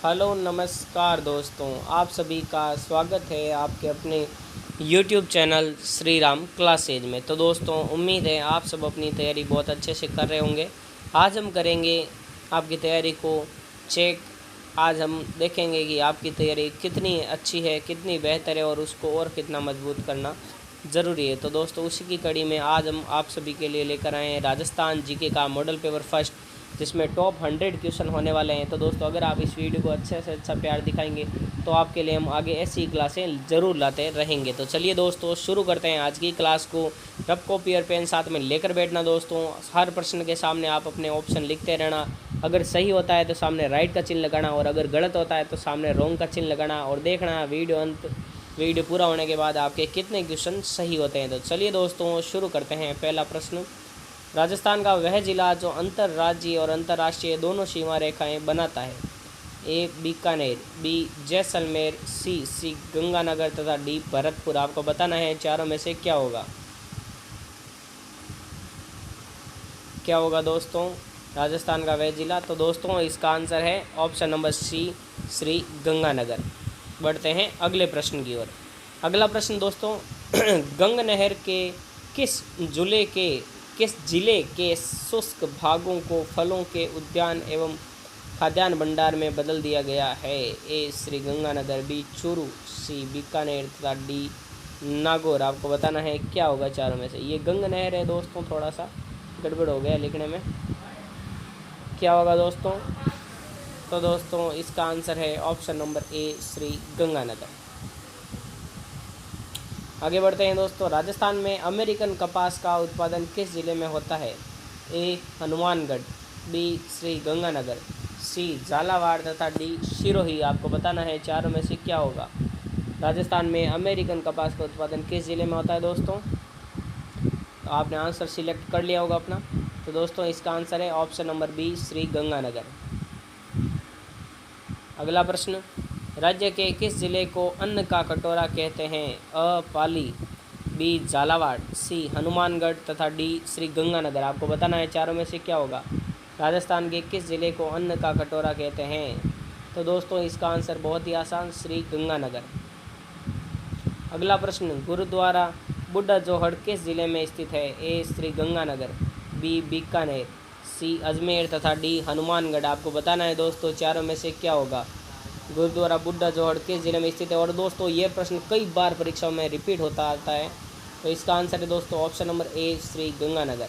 Hello नमस्कार दोस्तों, आप सभी का स्वागत है आपके अपने YouTube channel Shri Ram classes में। तो दोस्तों, उम्मीद है आप सब अपनी तैयारी बहुत अच्छे से कर रहे होंगे। आज हम करेंगे आपकी तैयारी को चेक। आज हम देखेंगे कि आपकी तैयारी कितनी अच्छी है, कितनी बेहतर है और उसको और कितना मजबूत करना ज़रूरी है। तो दोस्तों, उसी की कड़ी में आज हम आप सभी के लिए लेकर आए हैं राजस्थान जीके का मॉडल पेपर फर्स्ट, जिसमें टॉप 100 क्वेश्चन होने वाले हैं। तो दोस्तों, अगर आप इस वीडियो को अच्छे से अच्छा प्यार दिखाएंगे तो आपके लिए हम आगे ऐसी क्लासें ज़रूर लाते रहेंगे। तो चलिए दोस्तों, शुरू करते हैं आज की क्लास को। रफ कॉपी और पेन साथ में लेकर बैठना दोस्तों। हर प्रश्न के सामने आप अपने ऑप्शन लिखते रहना। अगर सही होता है तो सामने राइट का चिन्ह लगाना, और अगर गलत होता है तो सामने रॉन्ग का चिन्ह लगाना, और देखना वीडियो पूरा होने के बाद आपके कितने क्वेश्चन सही होते हैं। तो चलिए दोस्तों, शुरू करते हैं। पहला प्रश्न, राजस्थान का वह जिला जो अंतर्राज्यीय और अंतर्राष्ट्रीय दोनों सीमा रेखाएं बनाता है। ए बीकानेर, बी जैसलमेर, सी गंगानगर तथा डी भरतपुर। आपको बताना है चारों में से क्या होगा। क्या होगा दोस्तों राजस्थान का वह जिला? तो दोस्तों, इसका आंसर है option number C, Shri Ganganagar. बढ़ते हैं अगले प्रश्न की ओर। अगला प्रश्न दोस्तों, गंग नहर के किस जिले के शुष्क भागों को फलों के उद्यान एवं खाद्यान्न भंडार में बदल दिया गया है। ए श्री गंगानगर, बी चूरू, सी बीकानेर तथा डी नागौर। आपको बताना है क्या होगा चारों में से। ये गंग नहर है दोस्तों, थोड़ा सा गड़बड़ हो गया लिखने में। क्या होगा दोस्तों? तो दोस्तों, इसका आंसर है option number A, Shri Ganganagar. आगे बढ़ते हैं दोस्तों। राजस्थान में अमेरिकन कपास का उत्पादन किस जिले में होता है। ए हनुमानगढ़, बी श्री गंगानगर, सी झालावाड़ तथा डी सिरोही। आपको बताना है चारों में से क्या होगा। राजस्थान में अमेरिकन कपास का उत्पादन किस जिले में होता है दोस्तों? तो आपने आंसर सिलेक्ट कर लिया होगा अपना। तो दोस्तों, इसका आंसर है option number B, Shri Ganganagar. अगला प्रश्न, राज्य के किस जिले को अन्न का कटोरा कहते हैं। अ पाली, बी झालावाड़, सी हनुमानगढ़ तथा डी श्री गंगानगर। आपको बताना है चारों में से क्या होगा। राजस्थान के किस जिले को अन्न का कटोरा कहते हैं? तो दोस्तों, इसका आंसर बहुत ही आसान, श्री गंगानगर। अगला प्रश्न, गुरुद्वारा बुढ़ा जोहड़ किस जिले में स्थित है। ए श्री गंगानगर, बी बीकानेर, सी अजमेर तथा डी हनुमानगढ़। आपको बताना है दोस्तों चारों में से क्या होगा। गुरुद्वारा बुढ़ा जोहड़ किस जिले में स्थित है? और दोस्तों, ये प्रश्न कई बार परीक्षाओं में रिपीट होता आता है। तो इसका आंसर है दोस्तों option number A, Shri Ganganagar.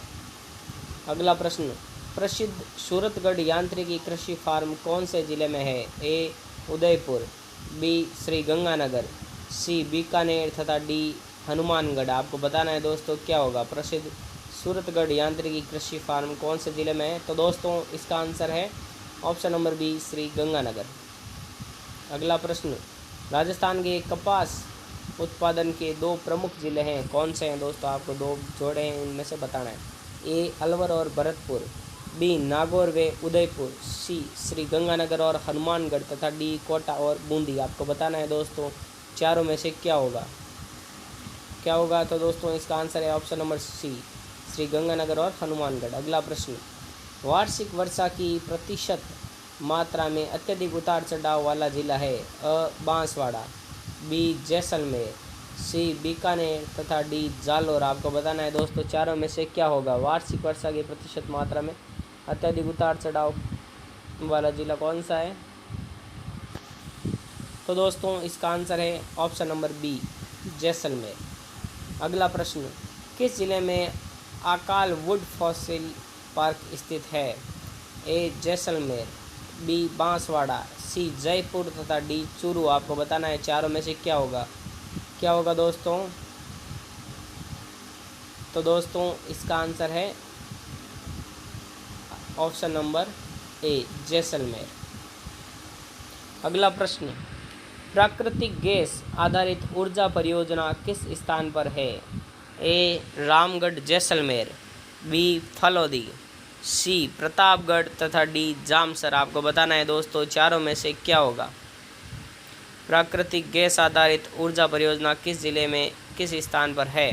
अगला प्रश्न, प्रसिद्ध सूरतगढ़ यांत्रिकी कृषि फार्म कौन से जिले में है। ए उदयपुर, बी श्री गंगानगर, सी बीकानेर तथा डी हनुमानगढ़। आपको बताना है दोस्तों क्या होगा। प्रसिद्ध सूरतगढ़ यांत्रिकी कृषि फार्म कौन से जिले में है? तो दोस्तों, इसका आंसर है option number B, Shri Ganganagar. अगला प्रश्न, राजस्थान के कपास उत्पादन के दो प्रमुख जिले हैं, कौन से हैं दोस्तों? आपको दो जोड़े हैं, उनमें से बताना है। ए अलवर और भरतपुर, बी नागौर व उदयपुर, सी श्री गंगानगर और हनुमानगढ़ तथा डी कोटा और बूंदी। आपको बताना है दोस्तों चारों में से क्या होगा। क्या होगा? तो दोस्तों, इसका आंसर है option number C, Shri Ganganagar और हनुमानगढ़। अगला प्रश्न, वार्षिक वर्षा की प्रतिशत मात्रा में अत्यधिक उतार चढ़ाव वाला जिला है। अ बांसवाड़ा, बी जैसलमेर, सी बीकानेर तथा डी जालोर। आपको बताना है दोस्तों चारों में से क्या होगा। वार्षिक वर्षा की प्रतिशत मात्रा में अत्यधिक उतार चढ़ाव वाला जिला कौन सा है? तो दोस्तों, इसका आंसर है ऑप्शन नंबर बी, जैसलमेर। अगला प्रश्न, किस जिले में अकाल वुड फॉसिल पार्क स्थित है। ए जैसलमेर, बी बांसवाड़ा, सी जयपुर तथा डी चूरू। आपको बताना है चारों में से क्या होगा। क्या होगा दोस्तों? तो दोस्तों, इसका आंसर है ऑप्शन नंबर ए, जैसलमेर। अगला प्रश्न, प्राकृतिक गैस आधारित ऊर्जा परियोजना किस स्थान पर है। ए रामगढ़ जैसलमेर, बी फलौदी, सी प्रतापगढ़ तथा डी जामसर। आपको बताना है दोस्तों चारों में से क्या होगा। प्राकृतिक गैस आधारित ऊर्जा परियोजना किस जिले में किस स्थान पर है?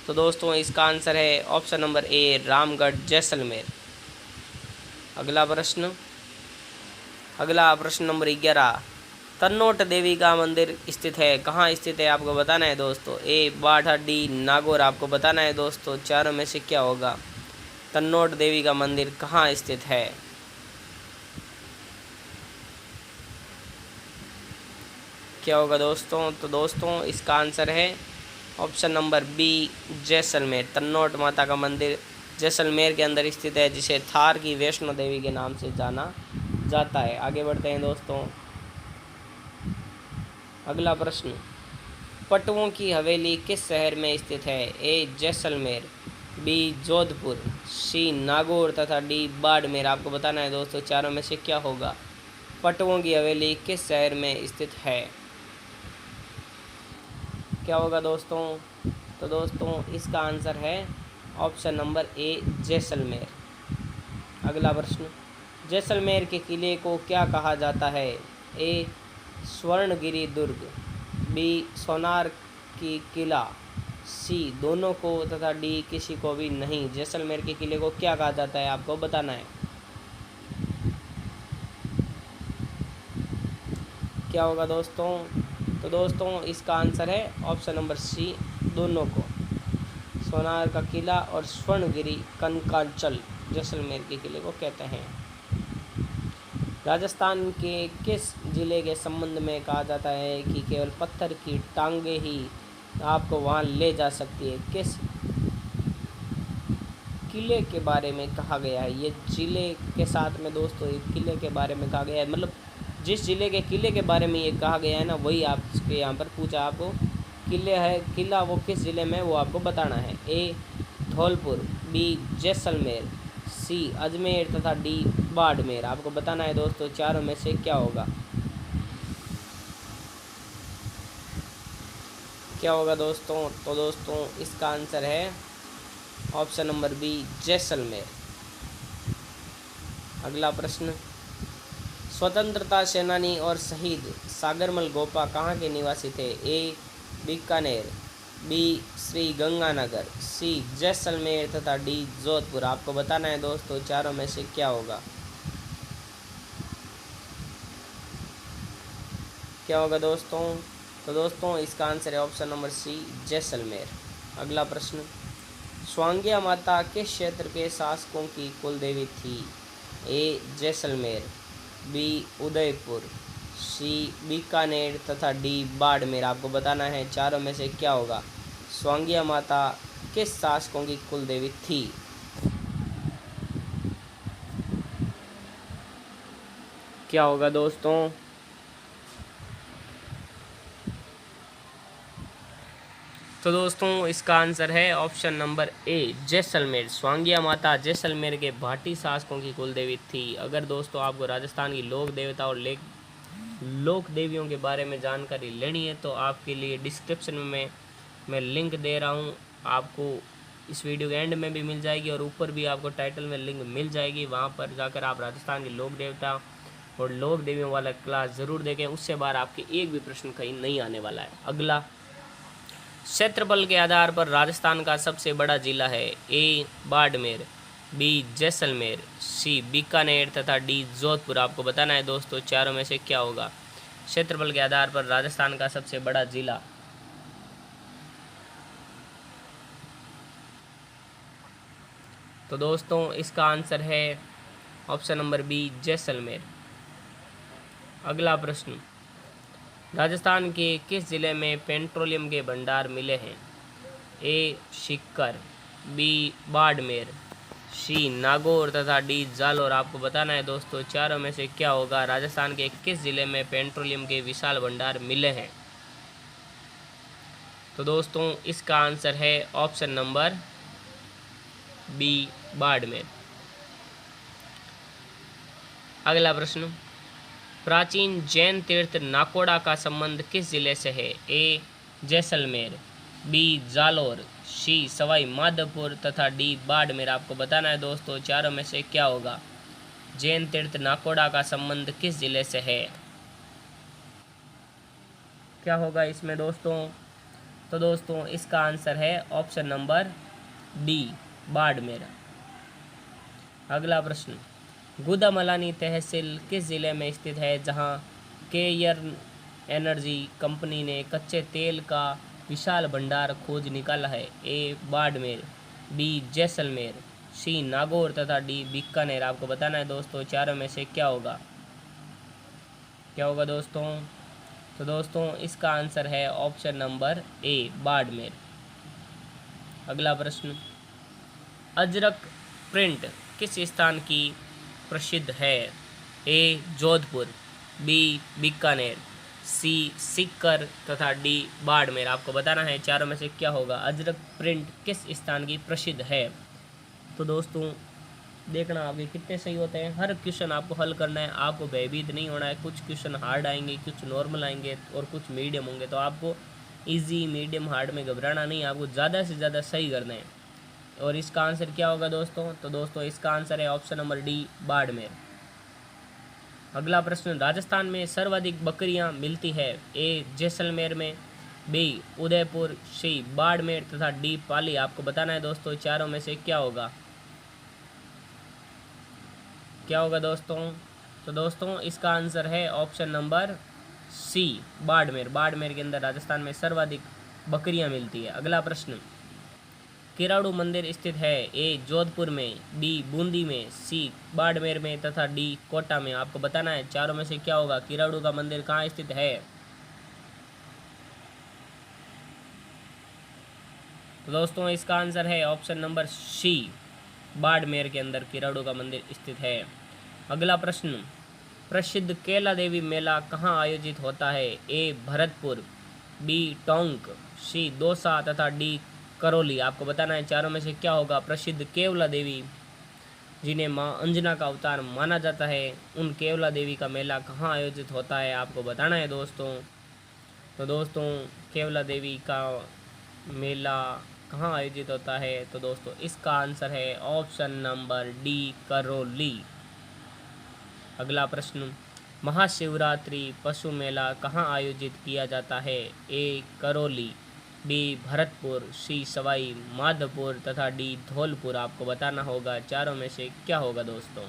तो दोस्तों, इसका आंसर है option number A, Ramgarh Jaisalmer. अगला प्रश्न, अगला प्रश्न नंबर 11, तन्नोट देवी का मंदिर स्थित है, कहाँ स्थित है आपको बताना है दोस्तों। ए बाढ़, डी नागौर, आपको बताना है दोस्तों चारों में से क्या होगा। तन्नोट देवी का मंदिर कहाँ स्थित है। क्या होगा दोस्तों। तो दोस्तों इसका आंसर है ऑप्शन नंबर बी, जैसलमेर। तन्नोट माता का मंदिर जैसलमेर के अंदर स्थित है, जिसे थार की वैष्णो देवी के नाम से जाना जाता है। आगे बढ़ते हैं दोस्तों। अगला प्रश्न, पट्टुओं की हवेली किस शहर में स्थित है। ए जैसलमेर, बी जोधपुर, सी नागौर तथा डी बाड़मेर। आपको बताना है दोस्तों चारों में से क्या होगा। पट्टुओं की हवेली किस शहर में स्थित है। क्या होगा दोस्तों। तो दोस्तों इसका आंसर है ऑप्शन नंबर ए, जैसलमेर। अगला प्रश्न, जैसलमेर के किले को क्या कहा जाता है। ए स्वर्णगिरी दुर्ग, बी सोनार की किला, सी दोनों को तथा डी किसी को भी नहीं। जैसलमेर के किले को क्या कहा जाता है आपको बताना है। क्या होगा दोस्तों। तो दोस्तों इसका आंसर है ऑप्शन नंबर सी, दोनों को। सोनार का किला और स्वर्णगिरी कनकांचल जैसलमेर के किले को कहते हैं। राजस्थान के किस जिले के संबंध में कहा जाता है कि केवल पत्थर की टांगे ही आपको वहां ले जा सकती है। किस किले के बारे में कहा गया है। ये जिले के साथ में दोस्तों एक किले के बारे में कहा गया है, मतलब जिस जिले के किले के बारे में ये कहा गया है ना, वही आपके यहाँ पर पूछा आपको किले है, किला वो किस ज़िले में वो आपको बताना है। ए धौलपुर, बी जैसलमेर, सी अजमेर तथा डी बाड़मेर। आपको बताना है दोस्तों चारों में से क्या होगा। क्या होगा दोस्तों। तो दोस्तों इसका आंसर है ऑप्शन नंबर बी, जैसलमेर। अगला प्रश्न, स्वतंत्रता सेनानी और शहीद सागरमल गोपा कहाँ के निवासी थे। ए बीकानेर, बी श्री गंगानगर, सी जैसलमेर तथा डी जोधपुर। आपको बताना है दोस्तों चारों में से क्या होगा। क्या होगा दोस्तों। तो दोस्तों इसका आंसर है ऑप्शन नंबर सी, जैसलमेर। अगला प्रश्न, स्वांगिया माता किस क्षेत्र के शासकों की कुल देवी थी। ए जैसलमेर, बी उदयपुर, सी बीकानेर तथा डी बाड़मेर। आपको बताना है चारों में से क्या होगा। स्वांगिया माता किस शासकों की कुल देवी थी। क्या होगा दोस्तों। तो दोस्तों इसका आंसर है ऑप्शन नंबर ए, जैसलमेर। स्वांगिया माता जैसलमेर के भाटी शासकों की कुल देवी थी। अगर दोस्तों आपको राजस्थान की लोक देवता और लोक देवियों के बारे में जानकारी लेनी है तो आपके लिए डिस्क्रिप्शन में मैं लिंक दे रहा हूं। आपको इस वीडियो के एंड में भी मिल जाएगी और ऊपर भी आपको टाइटल में लिंक मिल जाएगी। वहां पर जाकर आप राजस्थान के लोक देवता और लोक देवियों वाला क्लास ज़रूर देखें, उससे बाहर आपके एक भी प्रश्न कहीं नहीं आने वाला है। अगला, क्षेत्रफल के आधार पर राजस्थान का सबसे बड़ा जिला है। ए बाड़मेर, बी जैसलमेर, सी बीकानेर तथा डी जोधपुर। आपको बताना है दोस्तों चारों में से क्या होगा। क्षेत्रफल के आधार पर राजस्थान का सबसे बड़ा जिला। तो दोस्तों इसका आंसर है ऑप्शन नंबर बी, जैसलमेर। अगला प्रश्न, राजस्थान के किस जिले में पेट्रोलियम के भंडार मिले हैं। ए सीकर, बी बाड़मेर, सी नागौर तथा डी जालौर। आपको बताना है दोस्तों चारों में से क्या होगा। राजस्थान के किस जिले में पेट्रोलियम के विशाल भंडार मिले हैं। तो दोस्तों इसका आंसर है ऑप्शन नंबर बी, बाड़मेर। अगला प्रश्न, प्राचीन जैन तीर्थ नाकोड़ा का संबंध किस जिले से है। ए जैसलमेर, बी जालौर, सी सवाई माधोपुर तथा डी बाड़मेर। आपको बताना है दोस्तों चारों में से क्या होगा। जैन तीर्थ नाकोड़ा का संबंध किस जिले से है। क्या होगा इसमें दोस्तों। तो दोस्तों इसका आंसर है ऑप्शन नंबर डी, बाड़मेर। अगला प्रश्न, गुदामलानी तहसील किस ज़िले में स्थित है जहां केयर्न एनर्जी कंपनी ने कच्चे तेल का विशाल भंडार खोज निकाला है? ए बाड़मेर, बी जैसलमेर, सी नागौर तथा डी बीकानेर। आपको बताना है दोस्तों चारों में से क्या होगा। क्या होगा दोस्तों? तो दोस्तों इसका आंसर है ऑप्शन नंबर ए बाड़मेर। अगला प्रश्न, अजरक प्रिंट किस स्थान की प्रसिद्ध है? ए जोधपुर, बी बीकानेर, सी सीकर तथा डी बाड़मेर। आपको बताना है चारों में से क्या होगा। अजरक प्रिंट किस स्थान की प्रसिद्ध है? तो दोस्तों देखना आपके कितने सही होते हैं। हर क्वेश्चन आपको हल करना है, आपको भयभीत नहीं होना है। कुछ क्वेश्चन हार्ड आएंगे, कुछ नॉर्मल आएंगे और कुछ मीडियम होंगे। तो आपको इजी, मीडियम, हार्ड में घबराना नहीं, आपको ज़्यादा से ज़्यादा सही करना है। और इसका आंसर क्या होगा दोस्तों? तो दोस्तों इसका आंसर है ऑप्शन नंबर डी बाड़मेर। अगला प्रश्न, राजस्थान में सर्वाधिक बकरियां मिलती है? ए जैसलमेर में, बी उदयपुर, सी बाड़मेर तथा डी पाली। आपको बताना है दोस्तों चारों में से क्या होगा। क्या होगा दोस्तों? तो दोस्तों इसका आंसर है option number C Barmer. Barmer के अंदर राजस्थान में सर्वाधिक बकरियां मिलती है। अगला प्रश्न, किराड़ू मंदिर स्थित है? ए जोधपुर में, बी बूंदी में, सी बाड़मेर में तथा डी कोटा में। आपको बताना है चारों में से क्या होगा। किराड़ू का मंदिर कहाँ स्थित है? तो दोस्तों इसका आंसर है ऑप्शन नंबर सी बाड़मेर के अंदर किराड़ू का मंदिर स्थित है। अगला प्रश्न, प्रसिद्ध केला देवी मेला कहाँ आयोजित होता है? ए भरतपुर, बी टोंक, सी दौसा तथा डी करौली। आपको बताना है चारों में से क्या होगा। प्रसिद्ध केवला देवी जिन्हें मां अंजना का अवतार माना जाता है, उन केवला देवी का मेला कहाँ आयोजित होता है? आपको बताना है दोस्तों। तो दोस्तों केवला देवी का मेला कहाँ आयोजित होता है? तो दोस्तों इसका आंसर है ऑप्शन नंबर डी करौली। अगला प्रश्न, महाशिवरात्रि पशु मेला कहाँ आयोजित किया जाता है? ए करौली, बी भरतपुर, सी सवाई माधोपुर तथा डी धौलपुर। आपको बताना होगा चारों में से क्या होगा दोस्तों।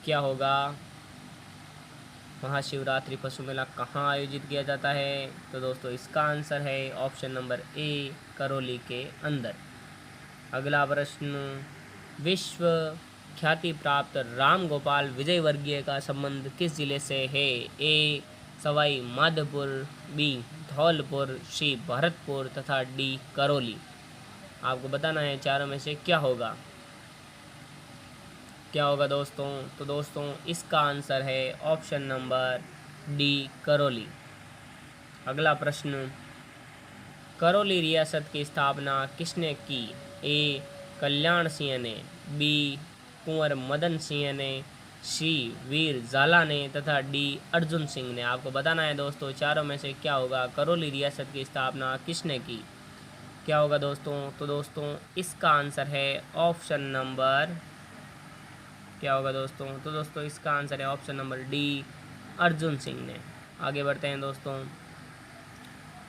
क्या होगा। महाशिवरात्रि पशु मेला कहाँ आयोजित किया जाता है? तो दोस्तों इसका आंसर है ऑप्शन नंबर ए करौली के अंदर। अगला प्रश्न, विश्व ख्याति प्राप्त राम गोपाल विजयवर्गीय का संबंध किस जिले से है? ए सवाई माधोपुर, बी धौलपुर, सी भरतपुर तथा डी करौली। आपको बताना है चारों में से क्या होगा। क्या होगा दोस्तों? तो दोस्तों इसका आंसर है ऑप्शन नंबर डी करौली। अगला प्रश्न, करौली रियासत की स्थापना किसने की? ए कल्याण सिंह ने, बी कुंवर मदन सिंह ने, सी वीर ज़ाला ने तथा डी अर्जुन सिंह ने। आपको बताना है दोस्तों चारों में से क्या होगा। करौली रियासत की स्थापना किसने की? क्या होगा दोस्तों? तो दोस्तों इसका आंसर है ऑप्शन नंबर, क्या होगा दोस्तों? तो दोस्तों इसका आंसर है option number D Arjun Singh ने। आगे बढ़ते हैं दोस्तों,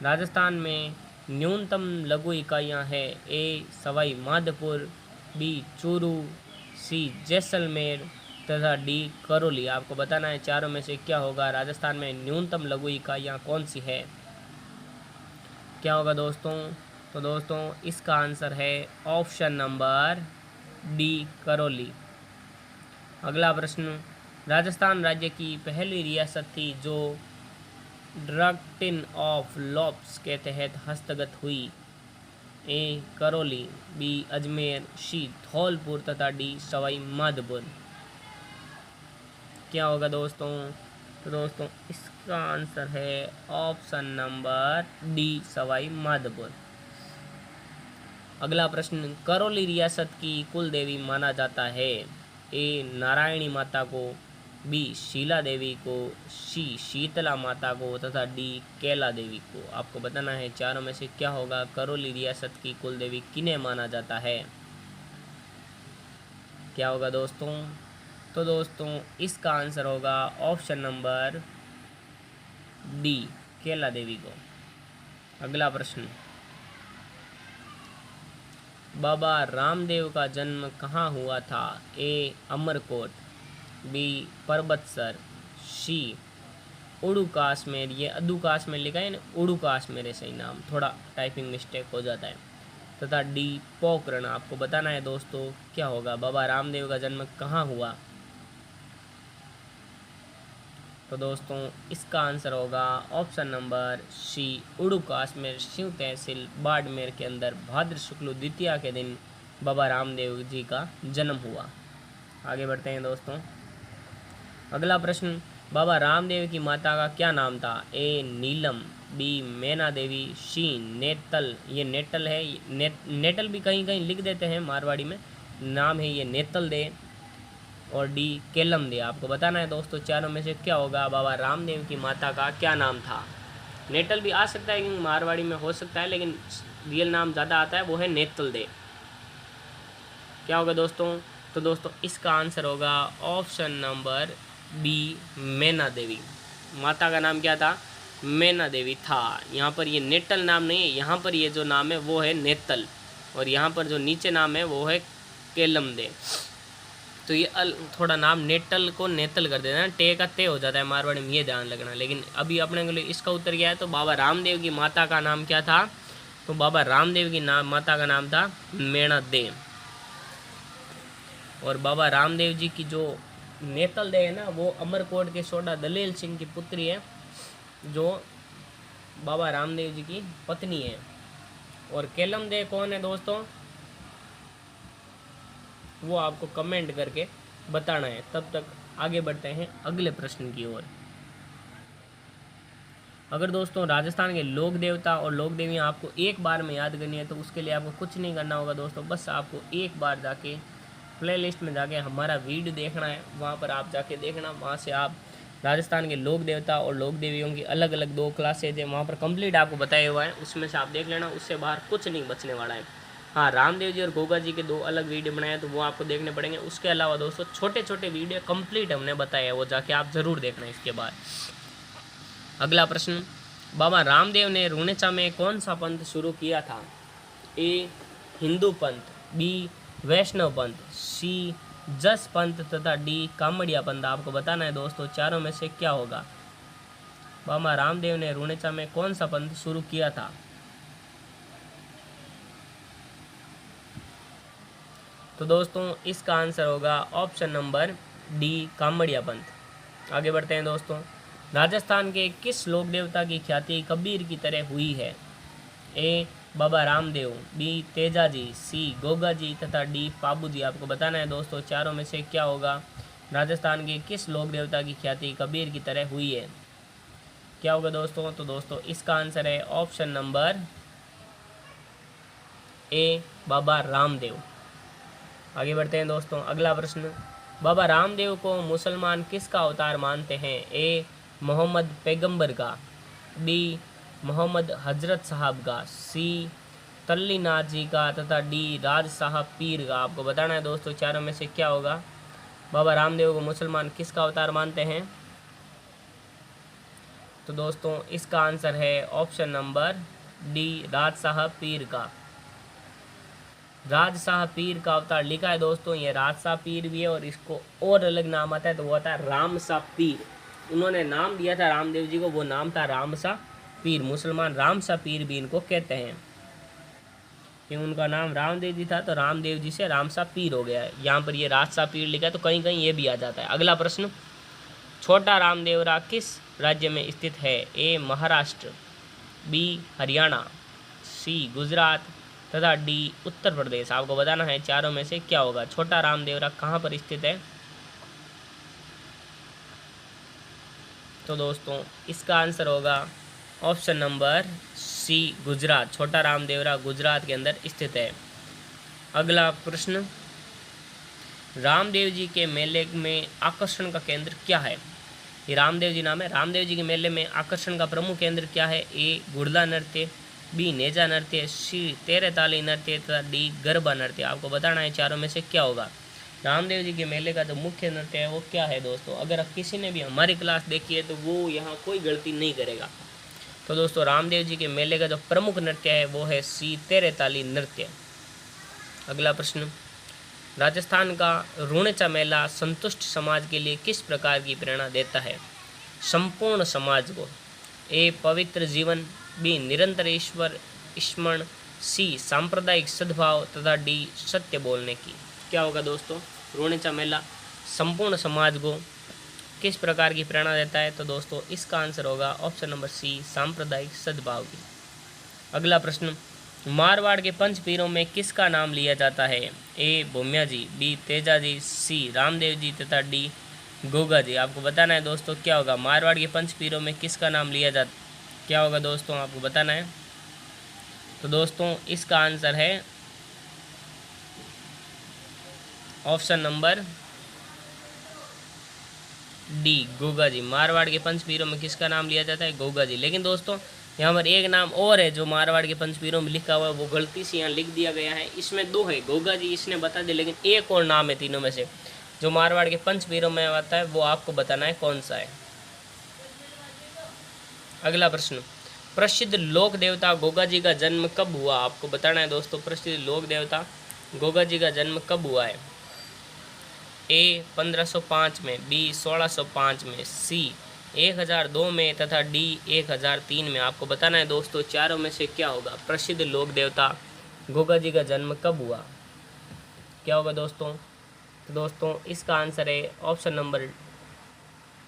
राजस्थान में न्यूनतम लघु इकाइयाँ हैं? ए सवाई माधोपुर, बी चूरू, सी जैसलमेर तथा डी करौली। आपको बताना है चारों में से क्या होगा। राजस्थान में न्यूनतम लघु इकाइयाँ कौन सी है? क्या होगा दोस्तों? तो दोस्तों इसका आंसर है ऑप्शन नंबर डी करौली। अगला प्रश्न, राजस्थान राज्य की पहली रियासत थी जो ड्रक्टिन ऑफ लॉप्स के तहत हस्तगत हुई? ए करौली, बी अजमेर, सी धौलपुर तथा डी सवाई माधोपुर। क्या होगा दोस्तों? तो दोस्तों इसका आंसर है option number D Sawai Madhopur. अगला प्रश्न, करौली रियासत की कुल देवी माना जाता है? ए नारायणी माता को, बी शीला देवी को, सी शीतला माता को तथा डी कैला देवी को। आपको बताना है चारों में से क्या होगा। करौली रियासत की कुल देवी किन्हें माना जाता है? क्या होगा दोस्तों? तो दोस्तों इसका आंसर होगा ऑप्शन नंबर डी कैला देवी को। अगला प्रश्न, बाबा रामदेव का जन्म कहाँ हुआ था? ए अमरकोट, बी परबतसर, सी उड़ूकाश में, ये अदुकाश में लिखा है ना, उड़ूकाश मेरे सही नाम, थोड़ा टाइपिंग मिस्टेक हो जाता है, तथा डी पोखरण। आपको बताना है दोस्तों क्या होगा, बाबा रामदेव का जन्म कहाँ हुआ? तो दोस्तों इसका आंसर होगा ऑप्शन नंबर सी, उड़ूकाश में शिव तहसील बाड़मेर के अंदर भाद्र शुक्ल द्वितीया के दिन बाबा रामदेव जी का जन्म हुआ। आगे बढ़ते हैं दोस्तों। अगला प्रश्न, बाबा रामदेव की माता का क्या नाम था? ए नीलम, बी मैना देवी, सी नेतल, ये नेटल है, नेटल भी कहीं कहीं लिख देते हैं मारवाड़ी में, नाम है ये नेतल दे, और डी केलम दे। आपको बताना है दोस्तों चारों में से क्या होगा, बाबा रामदेव की माता का क्या नाम था? नेटल भी आ सकता है, मारवाड़ी में हो सकता है, लेकिन रियल नाम ज़्यादा आता है, वो है नेतल दे। क्या होगा दोस्तों? तो दोस्तों इसका आंसर होगा ऑप्शन नंबर बी, मैना देवी। माता का नाम क्या था? मैना देवी था। यहाँ पर ये नेटल नाम नहीं है, यहाँ पर ये जो नाम है वो है नेतल, और यहाँ पर जो नीचे नाम है वो है केलम दे। तो ये थोड़ा नाम नेटल को नेतल कर देना, टे का ते हो जाता है मारवाड़ी में, ये ध्यान रखना। लेकिन अभी अपने के लिए इसका उत्तर क्या है, तो बाबा रामदेव की माता का नाम क्या था? तो बाबा रामदेव की माता का नाम था मैना दे। और बाबा रामदेव जी की जो नेतल दे है ना, वो अमरकोट के सोडा दलेल सिंह की पुत्री है, जो बाबा रामदेव जी की पत्नी है। और केलम दे कौन है दोस्तों, वो आपको कमेंट करके बताना है। तब तक आगे बढ़ते हैं अगले प्रश्न की ओर। अगर दोस्तों राजस्थान के लोक देवता और लोक देवियाँ आपको एक बार में याद करनी है, तो उसके लिए आपको कुछ नहीं करना होगा दोस्तों, बस आपको एक बार जाके प्लेलिस्ट में जाके हमारा वीडियो देखना है, वहाँ पर आप जाके देखना, वहाँ से आप राजस्थान के लोक देवता और लोक देवियों की अलग अलग 2 क्लासेज है, वहाँ पर कंप्लीट आपको बताया हुआ है, उसमें से आप देख लेना, उससे बाहर कुछ नहीं बचने वाला है। हाँ, रामदेव जी और गोगा जी के 2 अलग वीडियो बनाए हैं, तो वो आपको देखने पड़ेंगे। उसके अलावा दोस्तों छोटे छोटे वीडियो कंप्लीट हमने बताया है, वो जाके आप ज़रूर देखना इसके बाद। अगला प्रश्न, बाबा रामदेव ने रूणेचा में कौन सा पंथ शुरू किया था? ए हिंदू पंथ, बी वैष्णव पंथ, सी जस पंथ, तथा डी कामड़िया पंथ। आपको बताना है दोस्तों चारों में से क्या होगा, बाबा रामदेव ने रूणेचा में कौन सा पंथ शुरू किया था? तो दोस्तों इसका आंसर होगा ऑप्शन नंबर डी, कामड़िया पंथ। आगे बढ़ते हैं दोस्तों। राजस्थान के किस लोक देवता की ख्याति कबीर की तरह हुई है? ए बाबा रामदेव, बी तेजाजी, सी गोगा जी, तथा डी पाबू जी। आपको बताना है दोस्तों चारों में से क्या होगा, राजस्थान के किस लोक देवता की ख्याति कबीर की तरह हुई है? क्या होगा दोस्तों? तो दोस्तों इसका आंसर है option number A, Baba Ramdev. आगे बढ़ते हैं दोस्तों। अगला प्रश्न, बाबा रामदेव को मुसलमान किसका अवतार मानते हैं? ए मोहम्मद पैगंबर का, बी मोहम्मद हजरत साहब का, सी तल्लीनाथ जी का, तथा डी राज साहब पीर का। आपको बताना है दोस्तों चारों में से क्या होगा, बाबा रामदेव को मुसलमान किसका अवतार मानते हैं? तो दोस्तों इसका आंसर है ऑप्शन नंबर डी, राज साहब पीर का। राज साहब पीर का अवतार लिखा है दोस्तों, ये राज साहब पीर भी है, और इसको और अलग नाम आता है, तो वो आता है राम साहब पीर। उन्होंने नाम दिया था रामदेव जी को, वो नाम था राम साहब पीर। मुसलमान राम साहब पीर भी इनको कहते हैं, कि उनका नाम रामदेव जी था, तो रामदेव जी से राम साहब पीर हो गया है। यहाँ पर ये राज साहब पीर लिखा है, तो कहीं कहीं ये भी आ जाता है। अगला प्रश्न, छोटा रामदेवरा किस राज्य में स्थित है? ए महाराष्ट्र, बी हरियाणा, सी गुजरात, तथा डी उत्तर प्रदेश। आपको बताना है चारों में से क्या होगा, छोटा रामदेवरा कहाँ पर स्थित है? तो दोस्तों इसका आंसर होगा ऑप्शन नंबर सी, गुजरात। छोटा रामदेवरा गुजरात के अंदर स्थित है। अगला प्रश्न, रामदेव जी के मेले में आकर्षण का केंद्र क्या है? ये रामदेव जी नाम है। रामदेव जी के मेले में आकर्षण का प्रमुख केंद्र क्या है? ए गुड़ला नृत्य, बी नेजा नृत्य, सी तेरे ताली नृत्य, तथा डी गरबा नृत्य। आपको बताना है चारों में से क्या होगा, रामदेव जी के मेले का जो मुख्य नृत्य है वो क्या है दोस्तों? अगर किसी ने भी हमारी क्लास देखी है तो वो यहाँ कोई गलती नहीं करेगा। तो दोस्तों रामदेव जी के मेले का जो प्रमुख नृत्य है वो है सी तेरे ताली नृत्य। अगला प्रश्न, राजस्थान का रूणेचा मेला संतुष्ट समाज के लिए किस प्रकार की प्रेरणा देता है? संपूर्ण समाज को। ए पवित्र जीवन, बी निरंतर ईश्वर स्मरण, सी सांप्रदायिक सद्भाव तथा डी सत्य बोलने की। क्या होगा दोस्तों? रूणेचा मेला संपूर्ण समाज को किस प्रकार की प्रेरणा देता है? तो दोस्तों इसका आंसर होगा ऑप्शन नंबर सी, सांप्रदायिक सद्भाव की। अगला प्रश्न, मारवाड़ के पंच पीरों में किसका नाम लिया जाता है? ए भूमिया जी, बी तेजा जी, सी रामदेव जी तथा डी गोगा जी। आपको बताना है दोस्तों क्या होगा? मारवाड़ के पंच पीरों में किसका नाम लिया जाता, क्या होगा दोस्तों? आपको बताना है। तो दोस्तों इसका आंसर है option number D, Goga ji. Marwar के पंच पीरों में किसका नाम लिया जाता है? गोगा जी। लेकिन दोस्तों यहाँ पर एक नाम और है जो मारवाड़ के पंच पीरों में लिखा हुआ है, वो गलती से यहाँ लिख दिया गया है। इसमें दो है, गोगा जी इसने बता दिया, लेकिन एक और नाम है तीनों में से जो मारवाड़ के पंच पीरों में आता है, वो आपको बताना है कौन सा है। अगला प्रश्न, प्रसिद्ध लोक देवता गोगा जी का जन्म कब हुआ? आपको बताना है दोस्तों प्रसिद्ध लोक देवता गोगा जी का जन्म कब हुआ है? ए 1505 में, बी 1605 में, सी 1002 में तथा डी 1003 में। आपको बताना है दोस्तों चारों में से क्या होगा? प्रसिद्ध लोक देवता गोगा जी का जन्म कब हुआ? क्या होगा दोस्तों? तो दोस्तों इसका आंसर है ऑप्शन नंबर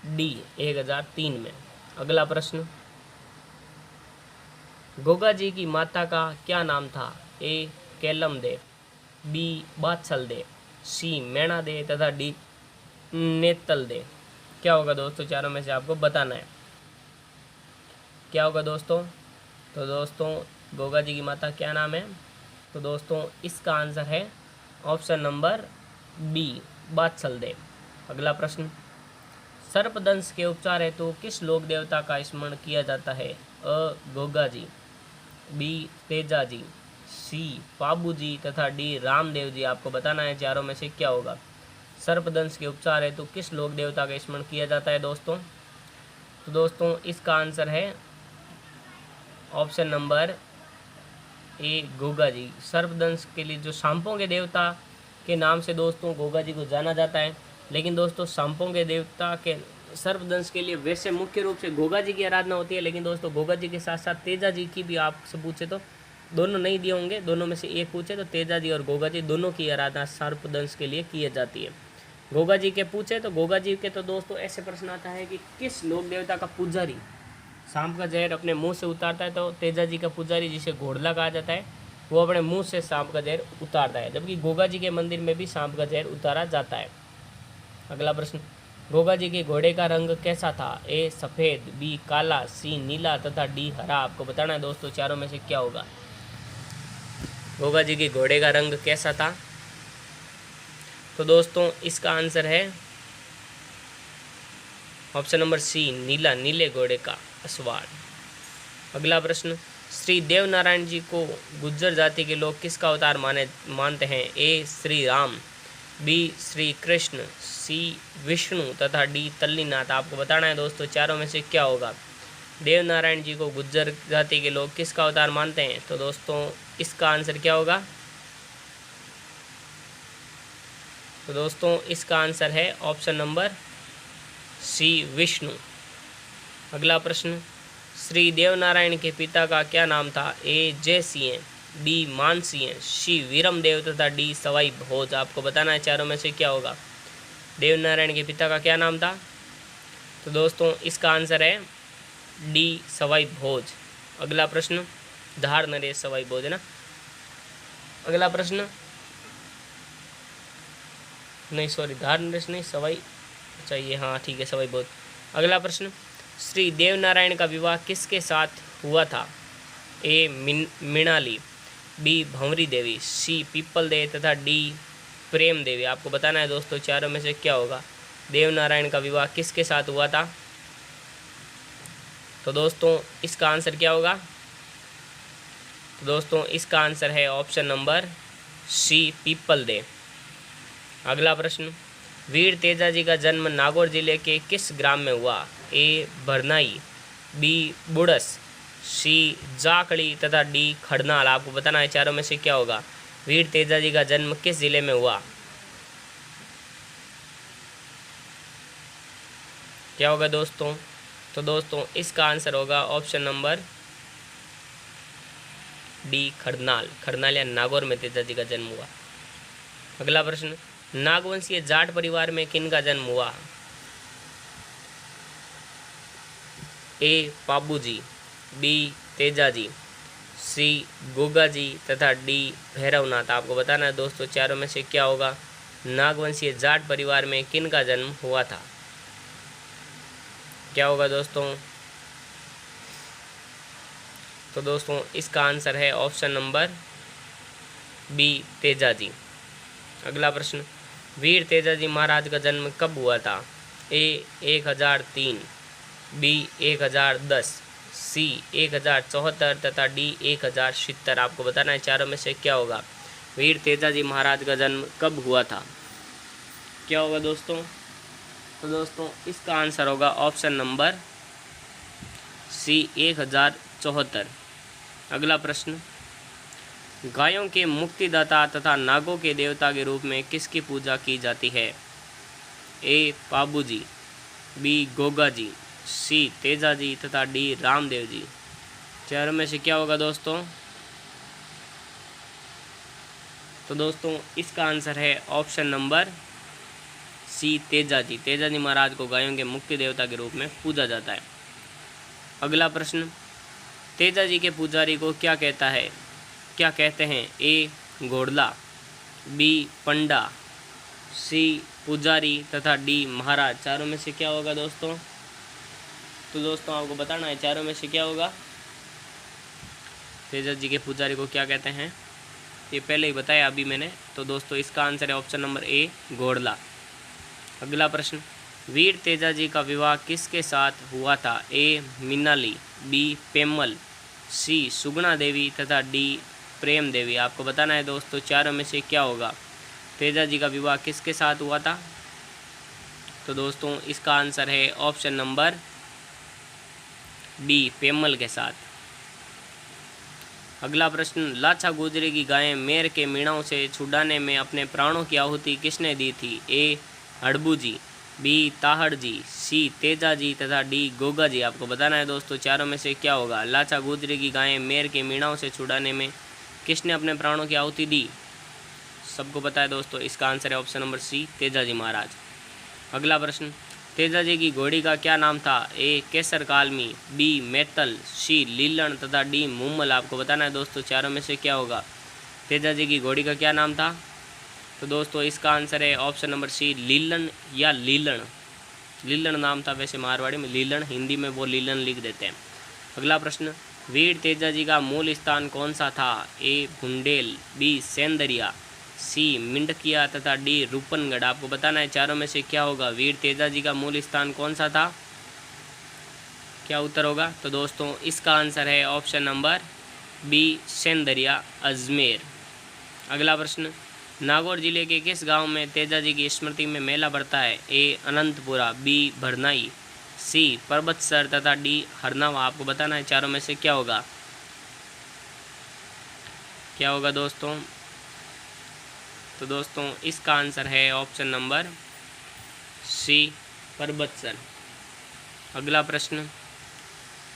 डी, 1003 में। अगला प्रश्न, गोगा जी की माता का क्या नाम था? ए केलम दे, बी बात्सल दे, सी मैणा दे तथा डी नेतल दे। क्या होगा दोस्तों? चारों में से आपको बताना है। क्या होगा दोस्तों? तो दोस्तों गोगा जी की माता क्या नाम है? तो दोस्तों इसका आंसर है ऑप्शन नंबर बी, बात्सल दे। अगला प्रश्न, सर्पदंश के उपचार हेतु किस लोक देवता का स्मरण किया जाता है? अ गोगा जी, बी तेजा जी, सी पाबू जी तथा डी रामदेव जी। आपको बताना है चारों में से क्या होगा? सर्पदंश के उपचार हेतु किस लोक देवता का स्मरण किया जाता है दोस्तों? तो दोस्तों इसका आंसर है option number A, Goga ji. सर्पदंश के लिए जो सांपों के देवता के नाम से दोस्तों गोगा जी को जाना जाता है, लेकिन दोस्तों सांपों के देवता के सर्पदंश के लिए वैसे मुख्य रूप से गोगा जी की आराधना होती है, लेकिन दोस्तों गोगा जी के साथ साथ तेजा जी की भी आपसे पूछे तो दोनों नहीं दिए होंगे, दोनों में से एक पूछे तो तेजा जी और गोगा जी दोनों की आराधना सर्पदंश के लिए की जाती है। गोगा जी के पूछे तो गोगा जी के तो दोस्तों ऐसे प्रश्न आता है कि किस लोक देवता का पुजारी सांप का जहर अपने मुंह से उतारता है? तो तेजा जी का पुजारी जिसे घोड़ला कहा जाता है, वो अपने मुंह से सांप का जहर उतारता है, जबकि गोगा जी के मंदिर में भी सांप का जहर उतारा जाता है। अगला प्रश्न, गोगा जी के घोड़े का रंग कैसा था? ए सफ़ेद, बी काला, सी नीला तथा डी हरा। आपको बताना है दोस्तों चारों में से क्या होगा? गोगा जी के घोड़े का रंग कैसा था? तो दोस्तों इसका आंसर है ऑप्शन नंबर सी, नीला, नीले घोड़े का असवार। अगला प्रश्न, श्री देवनारायण जी को गुज्जर जाति के लोग किसका अवतार मानते हैं? ए श्री राम, बी श्री कृष्ण, सी विष्णु तथा डी तल्लीनाथ। आपको बताना है दोस्तों चारों में से क्या होगा? देवनारायण जी को गुज्जर जाति के लोग किसका अवतार मानते हैं? तो दोस्तों इसका आंसर क्या होगा? तो दोस्तों इसका आंसर है ऑप्शन नंबर सी, विष्णु। अगला प्रश्न, श्री देवनारायण के पिता का क्या नाम था? ए जयसिंह, बी मानसिंह, सी वीरमदेव तथा डी सवाई भोज। आपको बताना है चारों में से क्या होगा? देवनारायण के पिता का क्या नाम था? तो दोस्तों इसका आंसर है डी, सवाई भोज। अगला प्रश्न, धार नरेश सवाई भोज है ना। अगला प्रश्न, नहीं सॉरी, धार नरेश नहीं, सवाई चाहिए, हाँ ठीक है, सवाई भोज। अगला प्रश्न, श्री देवनारायण का विवाह किसके साथ हुआ था? ए मृणाली, बी भंवरी देवी, सी पीपल देव तथा डी प्रेम देवी। आपको बताना है दोस्तों चारों में से क्या होगा? देवनारायण का विवाह किसके साथ हुआ था? तो दोस्तों इसका आंसर क्या होगा? तो दोस्तों इसका आंसर है ऑप्शन नंबर सी, पीपल देव। अगला प्रश्न, वीर तेजा जी का जन्म नागौर जिले के किस ग्राम में हुआ? ए भरनाई, बी बुड़स, सी जाकड़ी तथा डी खड़नाल। आपको बताना है चारों में से क्या होगा? वीर तेजा जी का जन्म किस जिले में हुआ? क्या होगा दोस्तों? तो दोस्तों इसका आंसर होगा option number D, Kharnal. Kharnal या नागौर में तेजा जी का जन्म हुआ। अगला प्रश्न, नागवंशीय जाट परिवार में किन का जन्म हुआ? ए, पाबूजी, बी, तेजा जी, सी, गोगा जी तथा डी, भैरवनाथ। आपको बताना है दोस्तों चारों में से क्या होगा? नागवंशीय जाट परिवार में किन का जन्म हुआ था? क्या होगा दोस्तों? तो दोस्तों इसका आंसर है option number B, Teja ji. अगला प्रश्न, वीर तेजा जी महाराज का जन्म कब हुआ था? ए, 1003, बी, 1010, सी, 1074 तथा डी, 1070। आपको बताना है चारों में से क्या होगा? वीर तेजा जी महाराज का जन्म कब हुआ था? क्या होगा दोस्तों? तो दोस्तों इसका आंसर होगा ऑप्शन नंबर सी, 1074। अगला प्रश्न, गायों के मुक्तिदाता तथा नागों के देवता के रूप में किसकी पूजा की जाती है? ए, पाबूजी, बी, गोगा जी, सी, तेजा जी तथा डी, रामदेव जी। चारों में से क्या होगा दोस्तों? तो दोस्तों इसका आंसर है ऑप्शन नंबर सी, तेजा जी। तेजा जी महाराज को गायों के मुक्ति देवता के रूप में पूजा जाता है। अगला प्रश्न, तेजा जी के पुजारी को क्या कहते हैं? ए, घोड़ला, बी, पंडा, सी, पुजारी तथा डी, महाराज। चारों में से क्या होगा दोस्तों? तो दोस्तों आपको बताना है चारों में से क्या होगा? तेजा जी के पुजारी को क्या कहते हैं? ये पहले ही बताया अभी मैंने। तो दोस्तों इसका आंसर है ऑप्शन नंबर ए, घोड़ला। अगला प्रश्न, वीर तेजा जी का विवाह किसके साथ हुआ था? ए, मीनाली, बी, पेमल, सी, सुगुणा देवी तथा डी, प्रेम देवी। आपको बताना है दोस्तों चारों में से क्या होगा? तेजा जी का विवाह किसके साथ हुआ था? तो दोस्तों इसका आंसर है ऑप्शन नंबर डी, पेमल के साथ। अगला प्रश्न, लाछा गुजरे की गायें मेर के मीणाओं से छुड़ाने में अपने प्राणों की आहुति किसने दी थी? ए, हड़बू जी, बी, ताहड़ जी, सी, तेजा जी तथा डी, गोगा जी। आपको बताना है दोस्तों चारों में से क्या होगा? लाछा गुजरे की गायें मेर के मीणाओं से छुड़ाने में किसने अपने प्राणों की आहुति दी? सबको पता है दोस्तों इसका आंसर है ऑप्शन नंबर सी, तेजा जी महाराज। अगला प्रश्न, तेजा जी की घोड़ी का क्या नाम था? ए, केसर कालमी, बी, मैतल, सी, लीलन तथा डी, मुम्मल। आपको बताना है दोस्तों चारों में से क्या होगा? तेजा जी की घोड़ी का क्या नाम था? तो दोस्तों इसका आंसर है ऑप्शन नंबर सी, लीलन या लीलन। लीलन नाम था वैसे मारवाड़ी में, लीलन हिंदी में वो लीलन लिख देते हैं। अगला प्रश्न, वीर तेजा जी का मूल स्थान कौन सा था? ए, भुंडेल, बी, सेंदरिया, सी, मिंडकिया तथा डी, रूपनगढ़। आपको बताना है चारों में से क्या होगा? वीर तेजा जी का मूल स्थान कौन सा था? क्या उत्तर होगा? तो दोस्तों इसका आंसर है ऑप्शन नंबर बी, सेंदरिया, अजमेर। अगला प्रश्न, नागौर जिले के किस गांव में तेजा जी की स्मृति में मेला बढ़ता है? ए, अनंतपुरा, बी, भरनाई, सी, परबतसर तथा डी, हरनावा। आपको बताना है चारों में से क्या होगा? क्या होगा दोस्तों? तो दोस्तों इसका आंसर है ऑप्शन नंबर सी, परबतसर। अगला प्रश्न,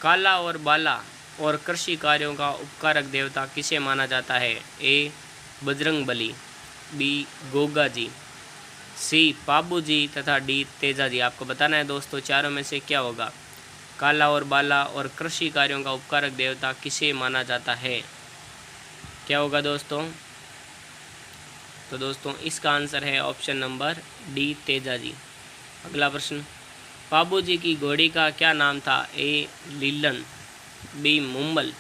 काला और बाला और कृषि कार्यों का उपकारक देवता किसे माना जाता है? ए, बजरंगबली, बी, गोगा जी, सी, पाबू जी तथा डी, तेजा जी। आपको बताना है दोस्तों चारों में से क्या होगा? काला और बाला और कृषि कार्यों का उपकारक देवता किसे माना जाता है? क्या होगा दोस्तों? तो दोस्तों इसका आंसर है option number D, Teja ji. अगला प्रश्न, पाबू जी की घोड़ी का क्या नाम था? ए, लीलन, बी, मुम्बल,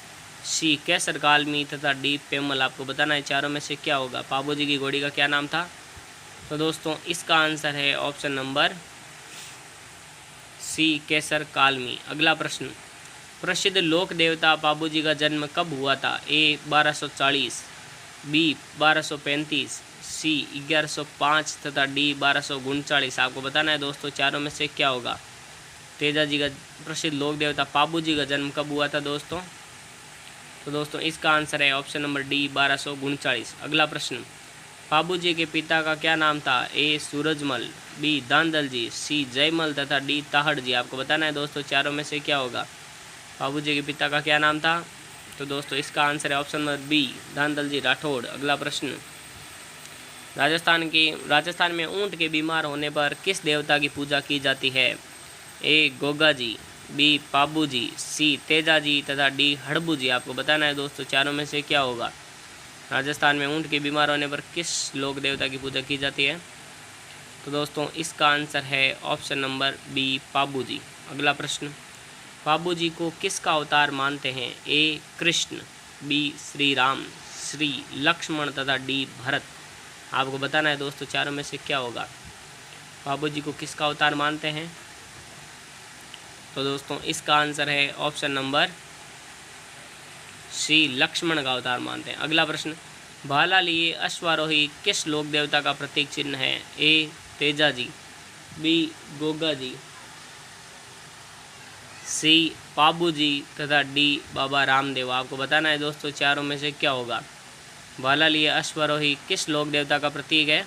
सी, केसर कालमी तथा डी, पेमल। आपको बताना है चारों में से क्या होगा? पाबू जी की घोड़ी का क्या नाम था? तो दोस्तों इसका आंसर है ऑप्शन नंबर सी, केसर कालमी। अगला प्रश्न, प्रसिद्ध लोक देवता पाबू जी का जन्म कब हुआ था? ए, 1240, बी, 1235, सी, 1105 तथा डी, 1239। आपको बताना है दोस्तों चारों में से क्या होगा? तेजा जी का प्रसिद्ध लोक देवता पाबू जी का जन्म कब हुआ था दोस्तों? तो दोस्तों इसका आंसर है ऑप्शन नंबर डी 1239। अगला प्रश्न, बाबूजी के पिता का क्या नाम था? ए सूरजमल, बी दांदल जी, सी जयमल तथा डी ताहड़ जी। आपको बताना है दोस्तों चारों में से क्या होगा। बाबूजी के पिता का क्या नाम था? तो दोस्तों इसका आंसर है ऑप्शन नंबर बी दांदल जी राठौड़। अगला प्रश्न, राजस्थान में ऊंट के बीमार होने पर किस देवता की पूजा की जाती है? ए गोगा जी, बी पाबू जी, सी तेजा जी तथा डी हड़बू जी। आपको बताना है दोस्तों चारों में से क्या होगा। राजस्थान में ऊंट के बीमार होने पर किस लोक देवता की पूजा की जाती है? तो दोस्तों इसका आंसर है ऑप्शन नंबर बी पाबू जी। अगला प्रश्न, पाबू जी को किसका अवतार मानते हैं? ए कृष्ण, बी श्री राम, श्री लक्ष्मण तथा डी भरत। आपको बताना है दोस्तों चारों में से क्या होगा। बाबू जी को किसका अवतार मानते हैं? तो दोस्तों इसका आंसर है ऑप्शन नंबर श्री लक्ष्मण का अवतार मानते हैं। अगला प्रश्न, भाला लिए अश्वारोही किस लोक देवता का प्रतीक चिन्ह है? ए तेजा जी, बी गोगा जी, सी पाबू जी तथा डी बाबा रामदेव। आपको बताना है दोस्तों चारों में से क्या होगा। भाला लिए अश्वारोही किस लोक देवता का प्रतीक है?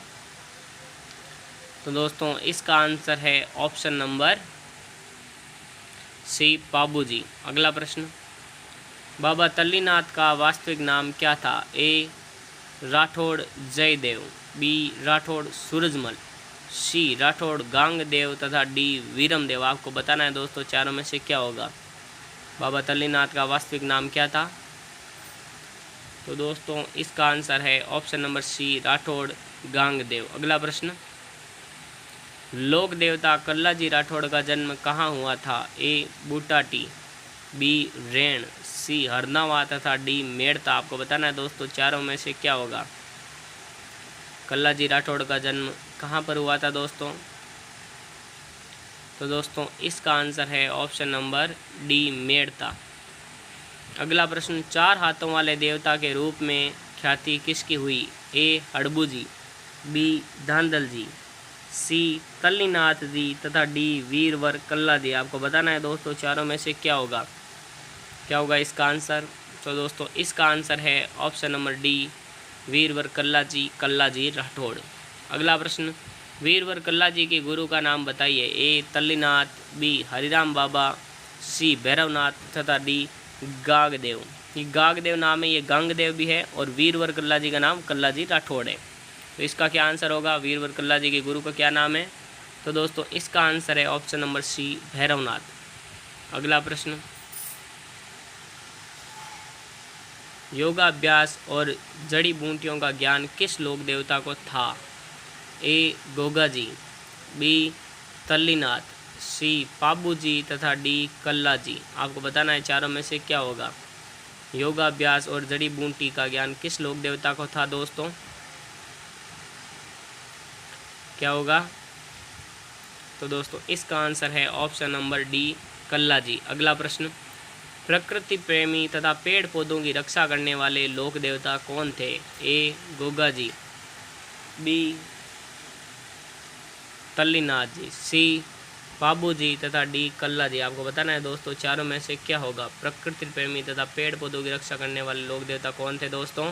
तो दोस्तों इसका आंसर है ऑप्शन नंबर सी पाबू जी। अगला प्रश्न, बाबा तल्लीनाथ का वास्तविक नाम क्या था? ए राठौड़ जयदेव, बी राठौड़ सूरजमल, सी राठौड़ गांगदेव तथा डी वीरमदेव। आपको बताना है दोस्तों चारों में से क्या होगा। बाबा तल्लीनाथ का वास्तविक नाम क्या था? तो दोस्तों इसका आंसर है option number C Rathore Gangdev. अगला प्रश्न, लोक देवता कल्लाजी राठौड़ का जन्म कहाँ हुआ था? ए बूटाटी, बी रेण, सी हरनावा तथा डी मेड़ता। आपको बताना है दोस्तों चारों में से क्या होगा। कल्लाजी राठौड़ का जन्म कहाँ पर हुआ था दोस्तों? तो दोस्तों इसका आंसर है ऑप्शन नंबर डी मेड़ता। अगला प्रश्न, चार हाथों वाले देवता के रूप में ख्याति किसकी हुई? ए हड़बू जी, बी धांधल जी, सी तल्लीनाथ जी तथा डी वीरवर कल्ला जी। आपको बताना है दोस्तों चारों में से क्या होगा। क्या होगा इसका आंसर? तो दोस्तों इसका आंसर है ऑप्शन नंबर डी वीरवर कल्ला जी राठौड़। अगला प्रश्न, वीरवर कल्ला जी के गुरु का नाम बताइए। ए तल्लीनाथ, बी हरिराम बाबा, सी भैरवनाथ तथा डी गागदेव। ये गागदेव नाम है, ये गांगदेव भी है और वीरवर कल्ला जी का नाम कल्ला जी राठौड़ है। तो इसका क्या आंसर होगा। वीरवर कल्ला जी के गुरु का क्या नाम है? तो दोस्तों इसका आंसर है ऑप्शन नंबर सी भैरवनाथ। अगला प्रश्न, योगाभ्यास और जड़ी बूटियों का ज्ञान किस लोक देवता को था? ए गोगा जी, बी तल्लीनाथ, सी पाबू जी तथा डी कल्ला जी। आपको बताना है चारों में से क्या होगा। योगाभ्यास और जड़ी बूटी का ज्ञान किस लोक देवता को था दोस्तों? क्या होगा। तो दोस्तों इसका आंसर है ऑप्शन नंबर डी कल्ला जी। अगला प्रश्न, प्रकृति प्रेमी तथा पेड़ पौधों की रक्षा करने वाले लोक देवता कौन थे? ए गोगा जी, बी तल्लीनाथ जी, सी बाबू जी तथा डी कल्ला जी। आपको बताना है दोस्तों चारों में से क्या होगा। प्रकृति प्रेमी तथा पेड़ पौधों की रक्षा करने वाले लोक देवता कौन थे दोस्तों?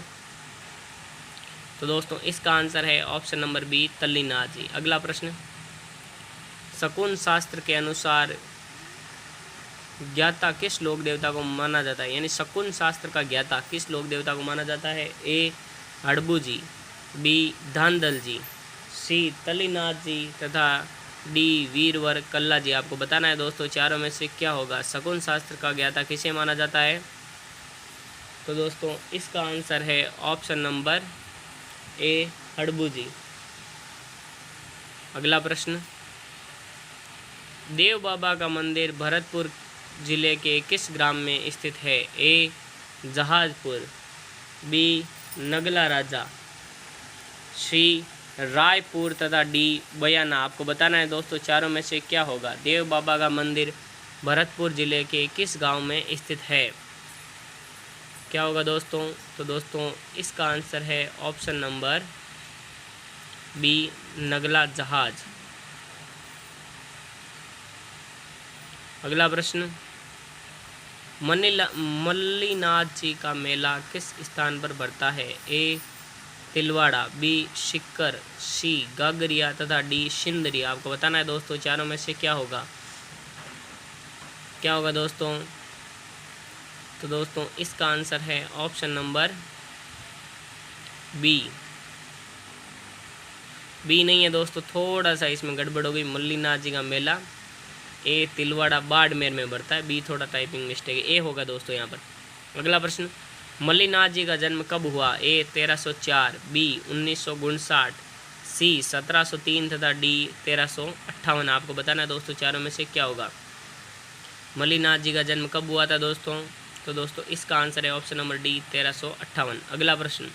तो दोस्तों इसका आंसर है ऑप्शन नंबर बी तल्लीनाथ जी। अगला प्रश्न, शकुन शास्त्र के अनुसार ज्ञाता किस लोक देवता को माना जाता है? यानी शकुन शास्त्र का ज्ञाता किस लोक देवता को माना जाता है? ए हड़बू जी, बी धांधल जी, सी तल्लीनाथ जी तथा डी वीरवर कल्ला जी। आपको बताना है दोस्तों चारों में से क्या होगा। शकुन शास्त्र का ज्ञाता किसे माना जाता है? तो दोस्तों इसका आंसर है ऑप्शन नंबर ए हड़बू जी। अगला प्रश्न, देव बाबा का मंदिर भरतपुर जिले के किस ग्राम में स्थित है? ए जहाजपुर, बी नगला राजा, सी रायपुर तथा डी बयाना। आपको बताना है दोस्तों चारों में से क्या होगा। देव बाबा का मंदिर भरतपुर जिले के किस गांव में स्थित है? क्या होगा दोस्तों। तो दोस्तों इसका आंसर है ऑप्शन नंबर बी नगला जहाज। अगला प्रश्न, मल्लीनाथ जी का मेला किस स्थान पर बढ़ता है? ए तिलवाड़ा, बी शिक्कर, सी गागरिया तथा डी सिंदरी। आपको बताना है दोस्तों चारों में से क्या होगा। क्या होगा दोस्तों? तो दोस्तों इसका आंसर है ऑप्शन नंबर बी। बी नहीं है दोस्तों, थोड़ा सा इसमें गड़बड़ हो गई। मल्लीनाथ जी का मेला ए तिलवाड़ा बाड़मेर में बढ़ता है। बी थोड़ा टाइपिंग मिस्टेक है, ए होगा दोस्तों यहाँ पर। अगला प्रश्न, मल्लीनाथ जी का जन्म कब हुआ? ए 1304, बी 1959, सी 1703 तथा डी 1358। आपको बताना है दोस्तों चारों में से क्या होगा। मल्लीनाथ जी का जन्म कब हुआ था दोस्तों? तो दोस्तों इसका आंसर है ऑप्शन नंबर डी 1358। अगला प्रश्न,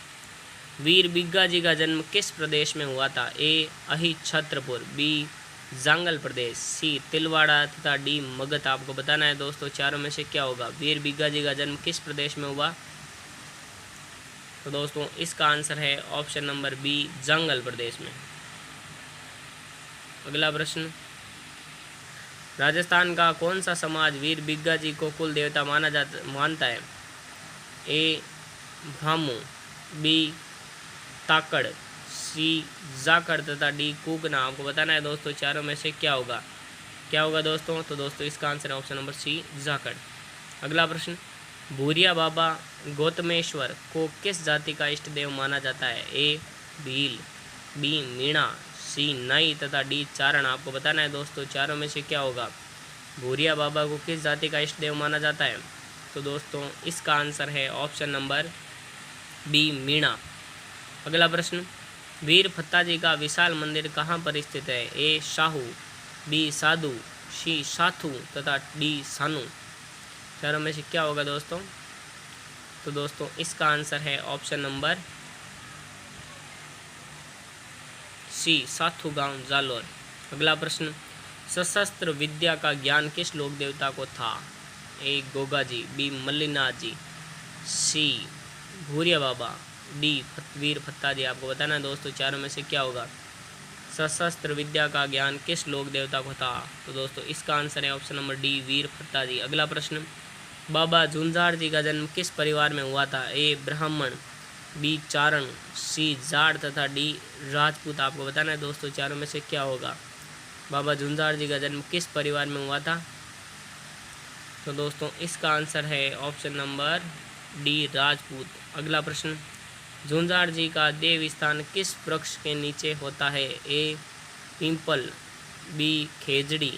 वीर बिग्गा जी का जन्म किस प्रदेश में हुआ था? ए अहि छत्रपुर, बी जांगल प्रदेश, सी तिलवाड़ा तथा डी मगध। आपको बताना है दोस्तों चारों में से क्या होगा। वीर बिग्गा जी का जन्म किस प्रदेश में हुआ? तो दोस्तों इसका आंसर है ऑप्शन नंबर बी जांगल प्रदेश में। अगला प्रश्न, राजस्थान का कौन सा समाज वीर बिग्गा जी को कुल देवता मानता है? ए भामू, बी ताकड़, सी जाखड़ तथा डी कुगना। आपको बताना है दोस्तों चारों में से क्या होगा। क्या होगा दोस्तों? तो दोस्तों इसका आंसर है ऑप्शन नंबर सी जाखड़। अगला प्रश्न, भूरिया बाबा गौतमेश्वर को किस जाति का इष्ट देव माना जाता है? ए भील, बी मीणा, सी नाई तथा डी चारण। आपको बताना है दोस्तों चारों में से क्या होगा। भूरिया बाबा को किस जाति का इष्ट देव माना जाता है? तो दोस्तों इसका आंसर है ऑप्शन नंबर बी मीणा। अगला प्रश्न, वीर फत्ता जी का विशाल मंदिर कहाँ पर स्थित है? ए शाहू, बी साधु, सी साथू तथा डी सानू। चारों में से क्या होगा दोस्तों? तो दोस्तों इसका आंसर है ऑप्शन नंबर सी साथू गांव जालोर। अगला प्रश्न, सशस्त्र विद्या का ज्ञान किस लोक देवता को था? ए गोगा जी, बी मल्लीनाथ जी, सी भूरिया बाबा, डी वीर फत्ता जी। आपको बताना है दोस्तों चारों में से क्या होगा। सशस्त्र विद्या का ज्ञान किस लोक देवता को था? तो दोस्तों इसका आंसर है ऑप्शन नंबर डी वीर फत्ता जी। अगला प्रश्न, बाबा झुंझार जी का जन्म किस परिवार में हुआ था? ए ब्राह्मण, बी चारण, सी जाट तथा डी राजपूत। आपको बताना है दोस्तों चारों में से क्या होगा। बाबा झुंझार जी का जन्म किस परिवार में हुआ था? तो दोस्तों इसका आंसर है ऑप्शन नंबर डी राजपूत। अगला प्रश्न, झुंझार जी का देव स्थान किस वृक्ष के नीचे होता है? ए पिंपल, बी खेजड़ी,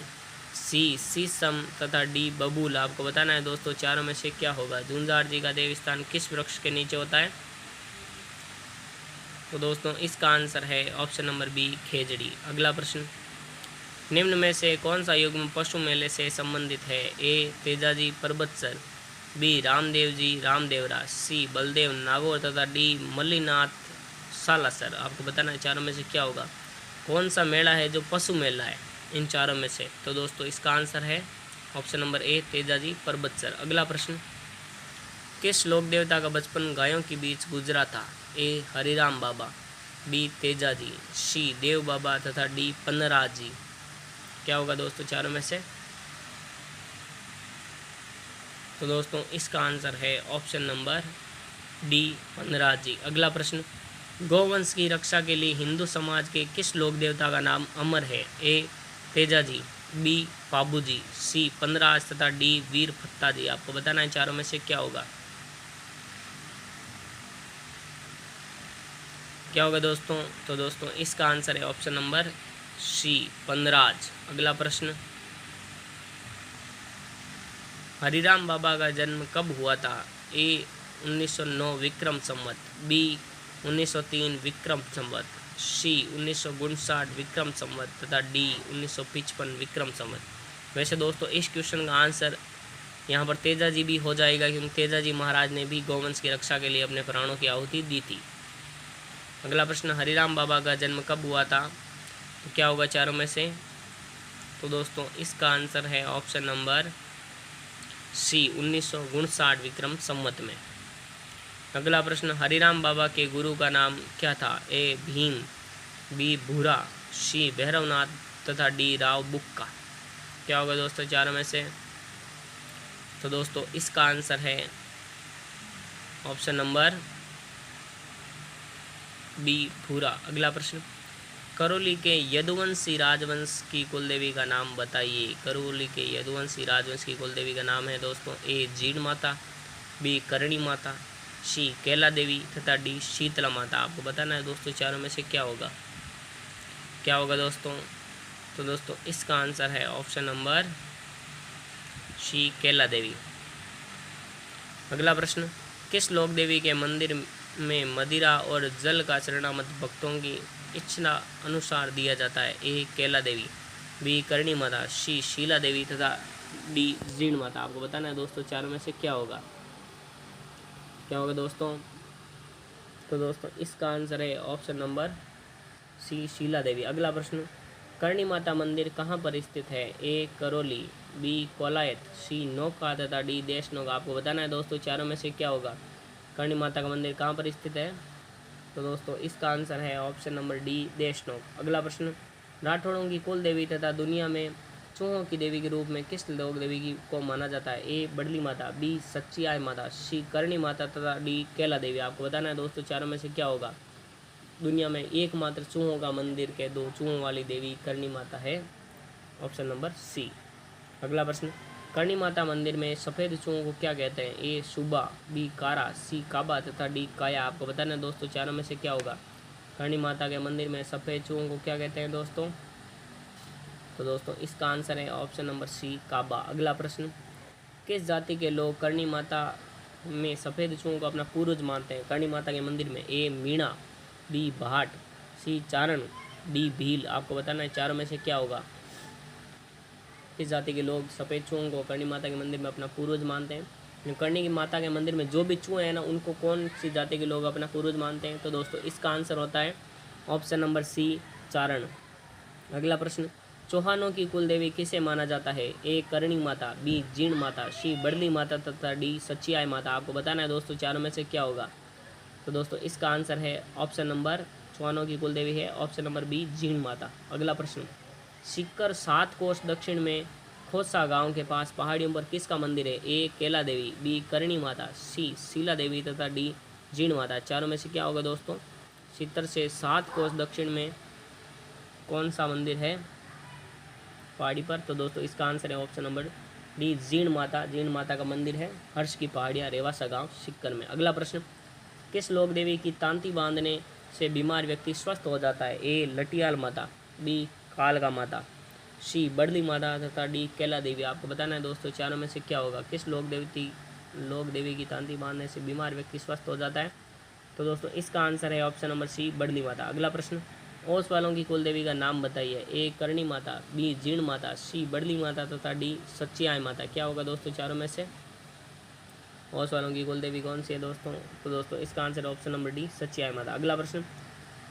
सी शीशम तथा डी बबूल। आपको बताना है दोस्तों चारों में से क्या होगा। झुंझार जी का देव स्थान किस वृक्ष के नीचे होता है? तो दोस्तों इसका आंसर है ऑप्शन नंबर बी खेजड़ी। अगला प्रश्न, निम्न में से कौन सा युग्म पशु मेले से संबंधित है? ए तेजाजी परबतसर, बी रामदेव जी रामदेवरा, सी बलदेव नागौर तथा डी मल्लीनाथ सालासर। आपको बताना है चारों में से क्या होगा। कौन सा मेला है जो पशु मेला है इन चारों में से? तो दोस्तों इसका आंसर है option number A Tejaji Parbatsar. अगला प्रश्न, किस लोक देवता का बचपन गायों के बीच गुजरा था? ए हरिराम बाबा, बी तेजाजी, सी देव बाबा तथा डी पन्नराज जी। क्या होगा दोस्तों चारों में से? तो दोस्तों इसका आंसर है ऑप्शन नंबर डी पन्नराज जी। अगला प्रश्न, गौवंश की रक्षा के लिए हिंदू समाज के किस लोक देवता का नाम अमर है? ए तेजाजी, बी पाबूजी, सी पन्नराज तथा डी वीर फत्ता जी। आपको बताना है चारों में से क्या होगा। क्या होगा दोस्तों? तो दोस्तों इसका आंसर है ऑप्शन नंबर सी पन्नराज। अगला प्रश्न, हरिराम बाबा का जन्म कब हुआ था? ए 1909 विक्रम संवत, बी 1903 विक्रम संवत, सी 1959 विक्रम संवत तथा डी 1955 विक्रम संवत। वैसे दोस्तों इस क्वेश्चन का आंसर यहाँ पर तेजाजी भी हो जाएगा, क्योंकि तेजाजी महाराज ने भी गौवंश की रक्षा के लिए अपने प्राणों की आहुति दी थी। अगला प्रश्न, हरिराम बाबा का जन्म कब हुआ था? तो क्या होगा चारों में से? तो दोस्तों इसका आंसर है ऑप्शन नंबर सी 1959 विक्रम संवत में। अगला प्रश्न, हरिराम बाबा के गुरु का नाम क्या था? ए भीम, बी भूरा, सी भैरवनाथ तथा डी राव बुक्का। क्या होगा दोस्तों चारों में से? तो दोस्तों इसका आंसर है ऑप्शन नंबर बी भूरा। अगला प्रश्न, करौली के यदुवंशी राजवंश की कुलदेवी का नाम बताइए। करौली के यदुवंशी राजवंश की कुलदेवी का नाम है दोस्तों ए जीण माता, बी करणी माता, सी कैला देवी तथा डी शीतला माता। आपको बताना है दोस्तों चारों में से क्या होगा, क्या होगा दोस्तों। तो दोस्तों इसका आंसर है ऑप्शन नंबर सी कैला देवी। अगला प्रश्न, किस लोक देवी के मंदिर में मदिरा और जल का चरणामत भक्तों की इच्छा अनुसार दिया जाता है। ए कैला देवी, बी करणी माता, सी शीला देवी तथा डी जीण माता। आपको बताना है दोस्तों चारों में से क्या होगा, क्या होगा दोस्तों। तो दोस्तों इसका आंसर है ऑप्शन नंबर सी शीला देवी। अगला प्रश्न, करणी माता मंदिर कहाँ पर स्थित है। ए करौली, बी कोलायत, सी नौका तथा डी देशनोक। आपको बताना है दोस्तों चारों में से क्या होगा, करणी माता का मंदिर कहाँ पर स्थित है। तो दोस्तों इसका आंसर है ऑप्शन नंबर डी देशनोक। अगला प्रश्न, राठौड़ों की कुल देवी तथा दुनिया में चूहों की देवी के रूप में किस लोक देवी की को माना जाता है। ए बड़ली माता, बी सच्ची आय माता, सी करणी माता तथा डी कैला देवी। आपको बताना है दोस्तों चारों में से क्या होगा, दुनिया में एकमात्र चूहों का मंदिर के दो चूहों वाली देवी करणी माता है, ऑप्शन नंबर सी। अगला प्रश्न, करणी माता मंदिर में सफ़ेद चूहों को क्या कहते हैं। ए सुबा, बी कारा, सी काबा तथा डी काया। आपको बताना है दोस्तों चारों में से क्या होगा, करणी माता के मंदिर में सफ़ेद चूहों को क्या कहते हैं दोस्तों। तो दोस्तों इसका आंसर है ऑप्शन नंबर सी काबा। अगला प्रश्न, किस जाति के लोग करणी माता में सफ़ेद चूहों को अपना पूर्वज मानते हैं। करणी माता के मंदिर में ए मीणा, बी भाट, सी चारण, डी भील। आपको बताना है चारों में से क्या होगा, किस जाति के लोग सफ़ेद चूहों को करणी माता के मंदिर में अपना पूर्वज मानते हैं। करणी की माता के मंदिर में जो भी चूहे हैं ना, उनको कौन सी जाति के लोग अपना पूर्वज मानते हैं। तो दोस्तों इसका आंसर होता है ऑप्शन नंबर सी चारण। अगला प्रश्न, चौहानों की कुल देवी किसे माना जाता है। ए करणी माता, बी जीण माता, सी बड़ली माता तथा डी सच्ची आय माता। आपको बताना है दोस्तों चारों में से क्या होगा। तो दोस्तों इसका आंसर है ऑप्शन नंबर, चौहानों की कुल देवी है option number B Jeen Mata. अगला प्रश्न, सीकर 7 कोस दक्षिण में खोसा गांव के पास पहाड़ियों पर किसका मंदिर है। ए कैला देवी, बी करणी माता, सी शीला देवी तथा डी जीण माता। चारों में से क्या होगा दोस्तों, सीकर से 7 कोस दक्षिण में कौन सा मंदिर है पहाड़ी पर। तो दोस्तों इसका आंसर है option number D Jeen Mata. Jeen Mata का मंदिर है हर्ष की पहाड़ियाँ, रेवासा गाँव, सीकर में। अगला प्रश्न, किस लोक देवी की तांती बांधने से बीमार व्यक्ति स्वस्थ हो जाता है। ए लटियाल माता, बी कालका माता, सी बड़ली माता तथा डी कैला देवी। आपको बताना है दोस्तों चारों में से क्या होगा, किस लोक देवी की तांती बांधने से बीमार व्यक्ति स्वस्थ हो जाता है। तो दोस्तों इसका आंसर है ऑप्शन नंबर सी बड़ली माता। अगला प्रश्न, ओस वालों की कुल देवी का नाम बताइए। ए करणी माता, बी जीण माता, सी बड़ली माता तथा डी सच्ची आय माता। क्या होगा दोस्तों चारों में से, ओस वालों की कुल देवी कौन सी है दोस्तों। तो दोस्तों इसका आंसर ऑप्शन नंबर डी सच्ची आय माता। अगला प्रश्न,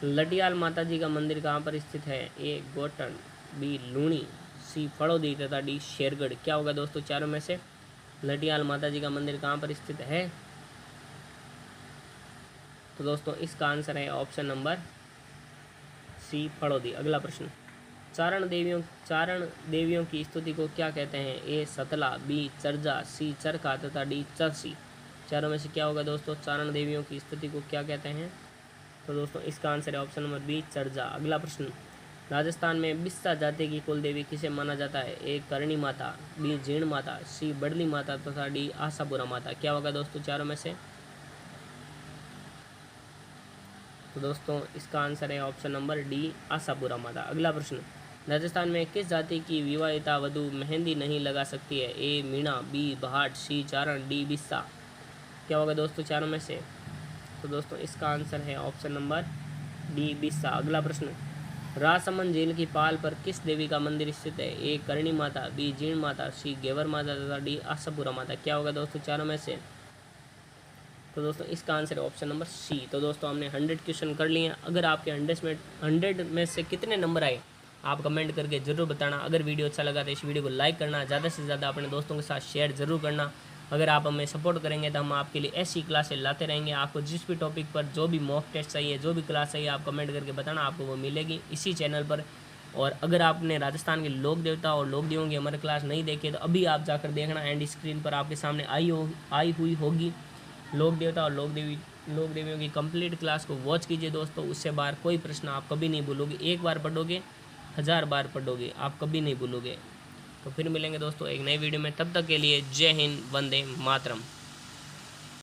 लटियाल माता जी का मंदिर कहाँ पर स्थित है। ए गोटन, बी लूणी, सी फड़ौदी तथा डी शेरगढ़। क्या होगा दोस्तों चारों में से, लटियाल माता जी का मंदिर कहाँ पर स्थित है। तो दोस्तों इसका आंसर है ऑप्शन नंबर सी फड़ौदी। अगला प्रश्न, चारण देवियों की स्तुति को क्या कहते हैं। ए सतला, बी चरजा, सी चरखा तथा डी चरसी। चारों में से क्या होगा दोस्तों, चारण देवियों की स्तुति को क्या कहते हैं। तो दोस्तों इसका आंसर है ऑप्शन नंबर बी चरजा। अगला प्रश्न, राजस्थान में बिस्सा जाति की कुल देवी किसे माना जाता है। ए करणी माता, बी जीण माता, सी बड़ली माता तथा डी आशापुरा माता। क्या होगा दोस्तों चारों में से। तो दोस्तों इसका आंसर है ऑप्शन नंबर डी आशापुरा माता। अगला प्रश्न, राजस्थान में किस जाति की विवाहिता वधु मेहंदी नहीं लगा सकती है। ए मीणा, बी भाट, सी चारण, डी बिस्सा। क्या होगा दोस्तों चारों में से। तो दोस्तों इसका आंसर है ऑप्शन नंबर डी बिस्सा। अगला प्रश्न, राजसमंद झील की पाल पर किस देवी का मंदिर स्थित है। ए करणी माता, बी जीण माता, सी गेवर माता तथा डी आशापुरा माता। क्या होगा दोस्तों चारों में से। तो दोस्तों इसका आंसर है ऑप्शन नंबर सी। तो दोस्तों हमने 100 क्वेश्चन कर लिए हैं। अगर आपके 100 में से कितने नंबर आए आप कमेंट करके ज़रूर बताना। अगर वीडियो अच्छा लगा तो इस वीडियो को लाइक करना, ज़्यादा से ज़्यादा अपने दोस्तों के साथ शेयर ज़रूर करना। अगर आप हमें सपोर्ट करेंगे तो हम आपके लिए ऐसी क्लासें लाते रहेंगे। आपको जिस भी टॉपिक पर जो भी मॉक टेस्ट चाहिए, जो भी क्लास चाहिए, आप कमेंट करके बताना, आपको वो मिलेगी इसी चैनल पर। और अगर आपने राजस्थान के लोक देवता और लोक देवों की हमारे क्लास नहीं देखे तो अभी आप जाकर देखना, एंड स्क्रीन पर आपके सामने आई हुई होगी लोक देवता और लोक देवियों की कंप्लीट क्लास को वॉच कीजिए दोस्तों। उससे बाहर कोई प्रश्न आप कभी नहीं भूलोगे, एक बार पढ़ोगे 1000 बार पढ़ोगे, आप कभी नहीं भूलोगे। तो फिर मिलेंगे दोस्तों एक नई वीडियो में, तब तक के लिए जय हिंद, वंदे मातरम।